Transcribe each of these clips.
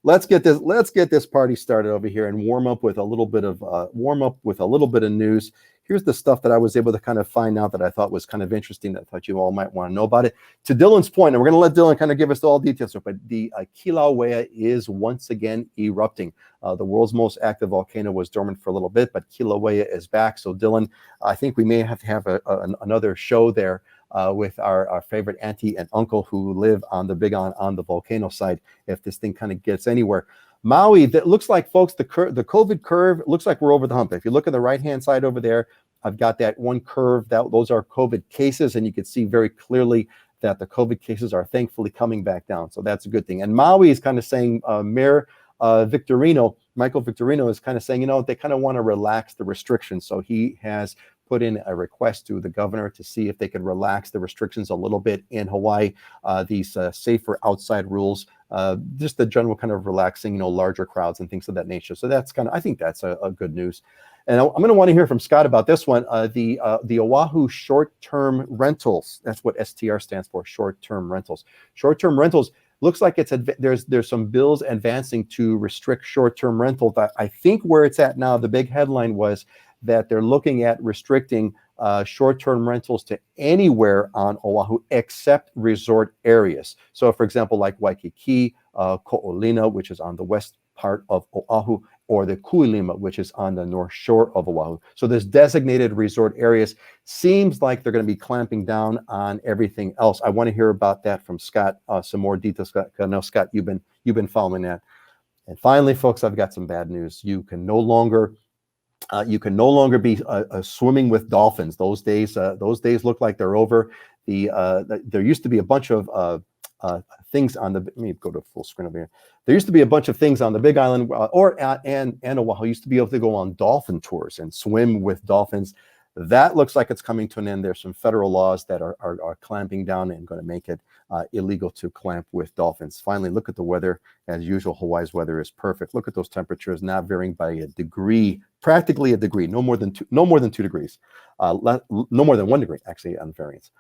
let's get this party started over here and warm up with a little bit of news. Here's the stuff that I was able to kind of find out that I thought was kind of interesting, that I thought you all might want to know about it. To Dylan's point, and we're going to let Dylan kind of give us all details, but the Kilauea is once again erupting. The world's most active volcano was dormant for a little bit, but Kilauea is back. So Dylan, I think we may have to have another show there with our favorite auntie and uncle who live on the Big on the volcano side, if this thing kind of gets anywhere. Maui, that looks like, folks, the COVID curve looks like we're over the hump. If you look at the right-hand side over there, I've got that one curve. Those are COVID cases, and you can see very clearly that the COVID cases are thankfully coming back down. So that's a good thing. And Maui is kind of saying, Mayor Michael Victorino is kind of saying, they kind of want to relax the restrictions. So he has put in a request to the governor to see if they could relax the restrictions a little bit in Hawaii, these safer outside rules, just the general kind of relaxing, larger crowds and things of that nature. So I think that's a good news. And I'm going to want to hear from Scott about this one. The Oahu short-term rentals, that's what STR stands for, short-term rentals. Short-term rentals, looks like there's some bills advancing to restrict short-term rental. I think where it's at now, the big headline was that they're looking at restricting short-term rentals to anywhere on Oahu except resort areas. So, for example, like Waikiki, Ko'olina, which is on the west part of Oahu, or the Kuilima, which is on the north shore of Oahu. So there's designated resort areas. Seems like they're going to be clamping down on everything else. I want to hear about that from Scott, some more details. Scott, I know, Scott, you've been following that. And finally, folks, I've got some bad news. You can no longer be swimming with dolphins. Those days look like they're over. There used to be a bunch of things on the. Let me go to full screen over here. There used to be a bunch of things on the Big Island and Oahu. Used to be able to go on dolphin tours and swim with dolphins. That looks like it's coming to an end. There's some federal laws that are clamping down and going to make it illegal to clamp with dolphins. Finally, look at the weather. As usual, Hawaii's weather is perfect. Look at those temperatures, not varying by a degree, practically a degree, no more than 2 degrees, no more than 1 degree actually on variance.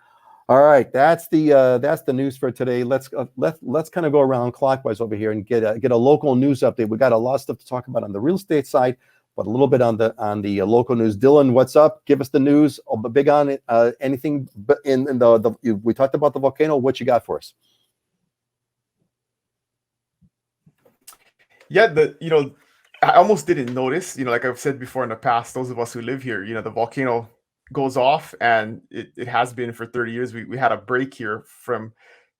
All right, that's the news for today. Let's kind of go around clockwise over here and get a local news update. We got a lot of stuff to talk about on the real estate side, but a little bit on the local news. Dylan, what's up? Give us the news. Big on it. Anything in we talked about the volcano. What you got for us? Yeah, I almost didn't notice. Like I've said before in the past, those of us who live here, the volcano goes off, and it has been for 30 years. We had a break here from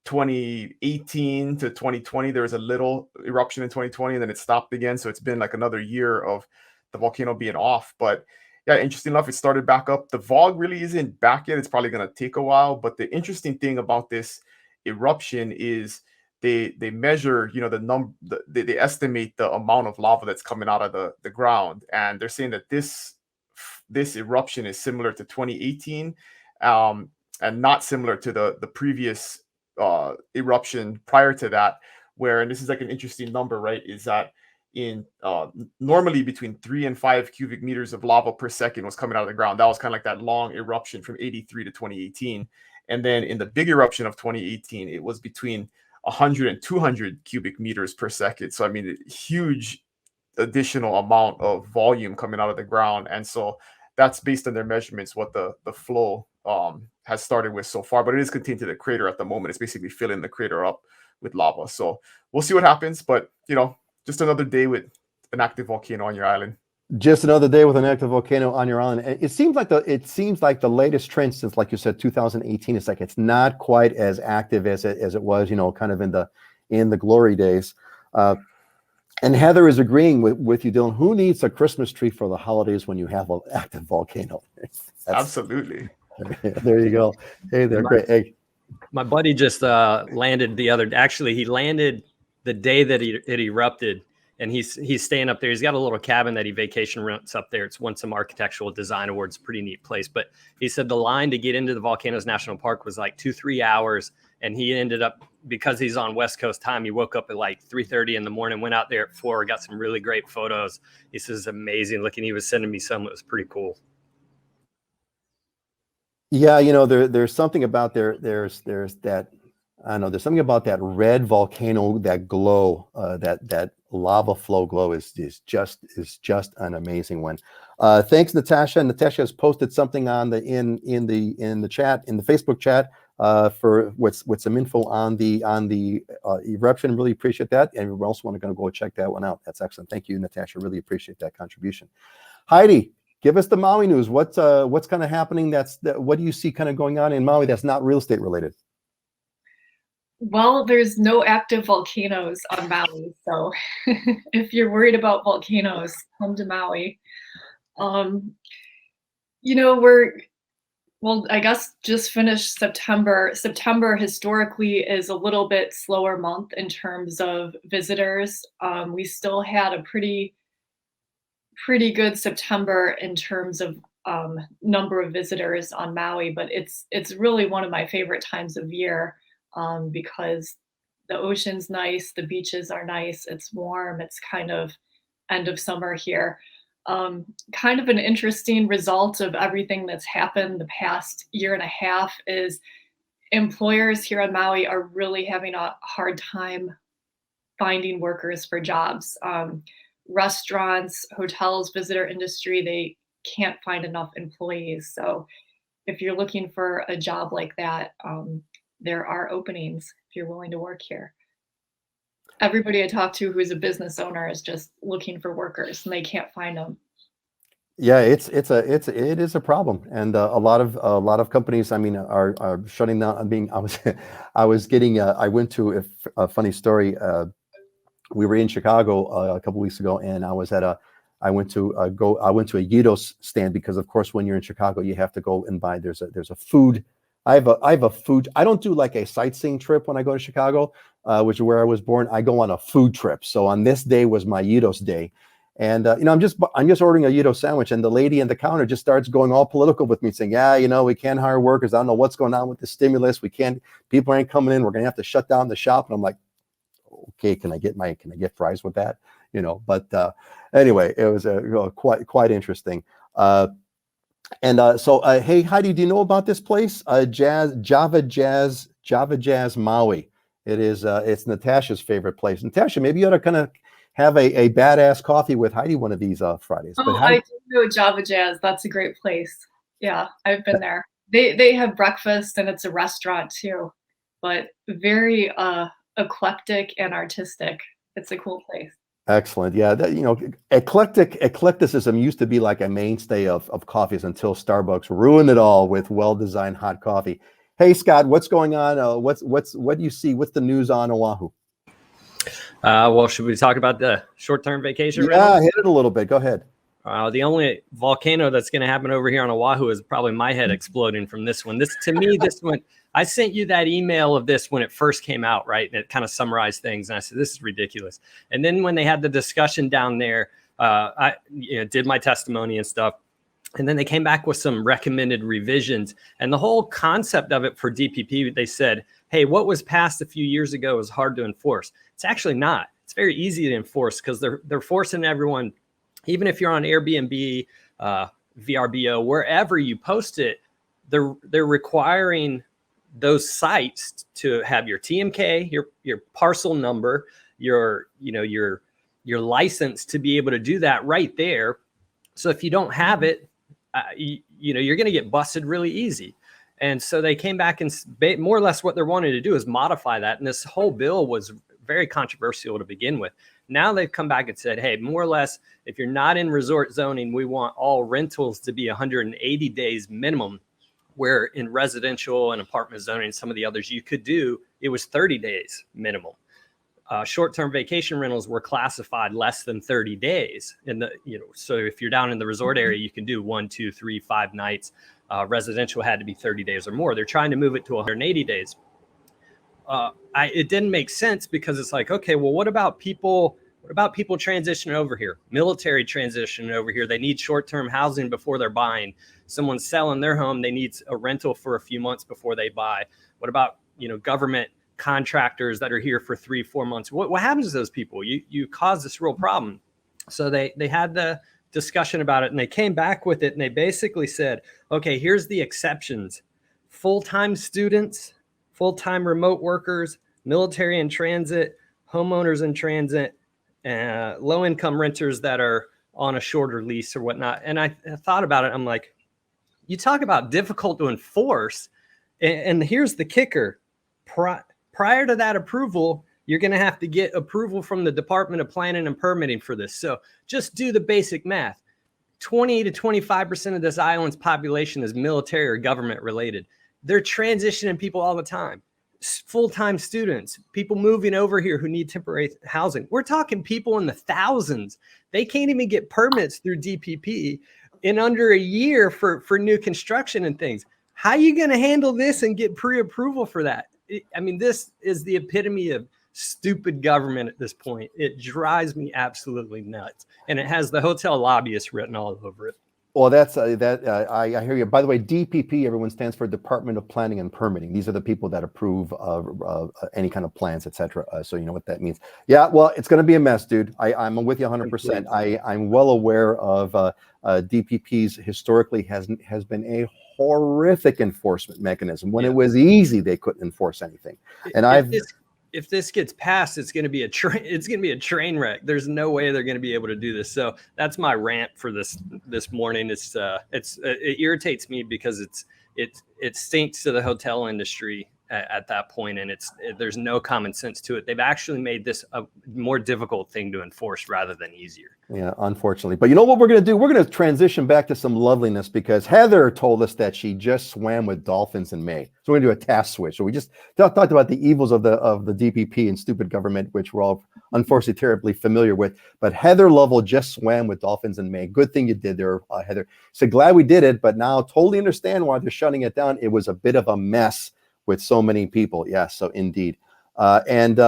2018 to 2020. There was a little eruption in 2020, and then it stopped again. So it's been like another year of the volcano being off. But yeah, interesting enough, it started back up. The VOG really isn't back yet. It's probably going to take a while. But the interesting thing about this eruption is they measure, they estimate the amount of lava that's coming out of the ground, and they're saying that this eruption is similar to 2018, and not similar to the previous eruption prior to that, and this is like an interesting number, right? Is that in normally between 3 and 5 cubic meters of lava per second was coming out of the ground. That was kind of like that long eruption from 83 to 2018. And then in the big eruption of 2018, it was between 100 and 200 cubic meters per second. So, I mean, huge additional amount of volume coming out of the ground. And so that's based on their measurements, what the flow has started with so far. But it is contained to the crater at the moment. It's basically filling the crater up with lava. So we'll see what happens. But, just another day with an active volcano on your island. Just another day with an active volcano on your island. It seems like the latest trend since, like you said, 2018. It's like it's not quite as active as it was, kind of in the glory days. And Heather is agreeing with you, Dylan. Who needs a Christmas tree for the holidays when you have an active volcano? Absolutely. There you go. Hey, they're great. Hey. My buddy just landed he landed the day that it erupted, and he's staying up there. He's got a little cabin that he vacation rents up there. It's won some architectural design awards, pretty neat place. But he said the line to get into the Volcanoes National Park was like 2-3 hours, and he ended up, because he's on West Coast time, he woke up at like 3:30 in the morning, went out there at 4, got some really great photos. He says amazing looking. He was sending me some. It was pretty cool. Yeah, there's something about there's that. I don't know. There's something about that red volcano, that glow, that lava flow glow is just an amazing one. Thanks, Natasha. Natasha has posted something on the in the chat, in the Facebook chat, for with some info on the eruption. Really appreciate that, and we also want to go check that one out. That's excellent. Thank you, Natasha. Really appreciate that contribution. Heidi, give us the Maui news. What's kind of happening? What do you see kind of going on in Maui that's not real estate related? Well, there's no active volcanoes on Maui, so if you're worried about volcanoes, come to Maui. You know, I guess just finished September. September historically is a little bit slower month in terms of visitors. We still had a pretty good September in terms of number of visitors on Maui, but it's really one of my favorite times of year. Because the ocean's nice, the beaches are nice, it's warm, it's kind of end of summer here. Kind of an interesting result of everything that's happened the past year and a half is employers here on Maui are really having a hard time finding workers for jobs. Restaurants, hotels, visitor industry, they can't find enough employees. So if you're looking for a job like that, there are openings if you're willing to work here. Everybody I talk to who's a business owner is just looking for workers and they can't find them. Yeah, it is a problem, and a lot of companies, I mean, are shutting down. I went to a funny story. We were in Chicago a couple weeks ago, and I went to a Yidos stand because, of course, when you're in Chicago, you have to go and buy. There's a food. I have a food. I don't do like a sightseeing trip when I go to Chicago, which is where I was born. I go on a food trip. So on this day was my Yidos day, and I'm just ordering a Yidos sandwich, and the lady in the counter just starts going all political with me, saying, "Yeah, we can't hire workers. I don't know what's going on with the stimulus. People aren't coming in. We're gonna have to shut down the shop." And I'm like, "Okay, can I get fries with that?" But anyway, it was quite interesting. Hey, Heidi, do you know about this place? Java Jazz Maui. It's Natasha's favorite place. Natasha, maybe you ought to kind of have a badass coffee with Heidi one of these Fridays. Oh, I do know Java Jazz. That's a great place. Yeah, I've been there. They have breakfast and it's a restaurant too, but very eclectic and artistic. It's a cool place. Excellent. Yeah, eclecticism used to be like a mainstay of coffees until Starbucks ruined it all with well-designed hot coffee. Hey, Scott, what's going on? What do you see? What's the news on Oahu? Well, should we talk about the short-term vacation? Yeah, hit it a little bit. Go ahead. The only volcano that's going to happen over here on Oahu is probably my head exploding from this one. This one, I sent you that email of this when it first came out, right? And it kind of summarized things. And I said, this is ridiculous. And then when they had the discussion down there, I did my testimony and stuff. And then they came back with some recommended revisions. And the whole concept of it for DPP, they said, hey, what was passed a few years ago is hard to enforce. It's actually not. It's very easy to enforce because they're forcing everyone, even if you're on Airbnb, VRBO, wherever you post it, they're requiring those sites to have your TMK, your parcel number, your license to be able to do that right there. So if you don't have it, you're going to get busted really easy. And so they came back and more or less what they're wanting to do is modify that. And this whole bill was very controversial to begin with. Now they've come back and said, hey, more or less, if you're not in resort zoning, we want all rentals to be 180 days minimum, where in residential and apartment zoning, some of the others you could do, it was 30 days minimum. Short-term vacation rentals were classified less than 30 days. So if you're down in the resort area, you can do 1, 2, 3, 5 nights. Residential had to be 30 days or more. They're trying to move it to 180 days. It didn't make sense because it's like, okay, well, what about people transitioning over here? Military transitioning over here. They need short-term housing before they're buying. Someone's selling their home. They need a rental for a few months before they buy. What about, government contractors that are here for 3-4 months? What happens to those people? You cause this real problem. So they had the discussion about it and they came back with it and they basically said, okay, here's the exceptions. Full-time students full-time remote workers, military in transit, homeowners in transit, low-income renters that are on a shorter lease or whatnot. And I thought about it. I'm like, you talk about difficult to enforce. And here's the kicker. Prior to that approval, you're going to have to get approval from the Department of Planning and Permitting for this. So just do the basic math. 20 to 25% of this island's population is military or government related. They're transitioning people all the time. Full-time students, people moving over here who need temporary housing. We're talking people in the thousands. They can't even get permits through DPP in under a year for new construction and things. How are you going to handle this and get pre-approval for that? I mean, this is the epitome of stupid government at this point. It drives me absolutely nuts. And it has the hotel lobbyists written all over it. Well, that's I hear you. By the way, DPP, everyone stands for Department of Planning and Permitting. These are the people that approve any kind of plans, etc. So you know what that means. Yeah, well, it's going to be a mess, dude. I'm with you 100%. I'm well aware of DPP's historically has been a horrific enforcement mechanism. When it was easy, they couldn't enforce anything. And if this gets passed, it's going to be a train wreck. There's no way they're going to be able to do this. So that's my rant for this morning. It irritates me because it stinks to the hotel industry at that point, and there's no common sense to it. They've actually made this a more difficult thing to enforce rather than easier. Yeah, unfortunately. But you know what we're going to do? We're going to transition back to some loveliness because Heather told us that she just swam with dolphins in May. So we're going to do a task switch. So we just talked about the evils of the DPP and stupid government, which we're all unfortunately terribly familiar with. But Heather Lovell just swam with dolphins in May. Good thing you did there, Heather. So glad we did it, but now totally understand why they're shutting it down. It was a bit of a mess with so many people. Yes, so indeed. And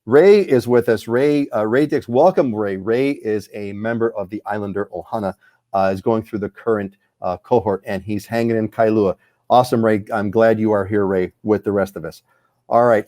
Ray is with us. Ray Dix, welcome, Ray. Ray is a member of the Islander Ohana, is going through the current cohort, and he's hanging in Kailua. Awesome, Ray. I'm glad you are here, Ray, with the rest of us. All right.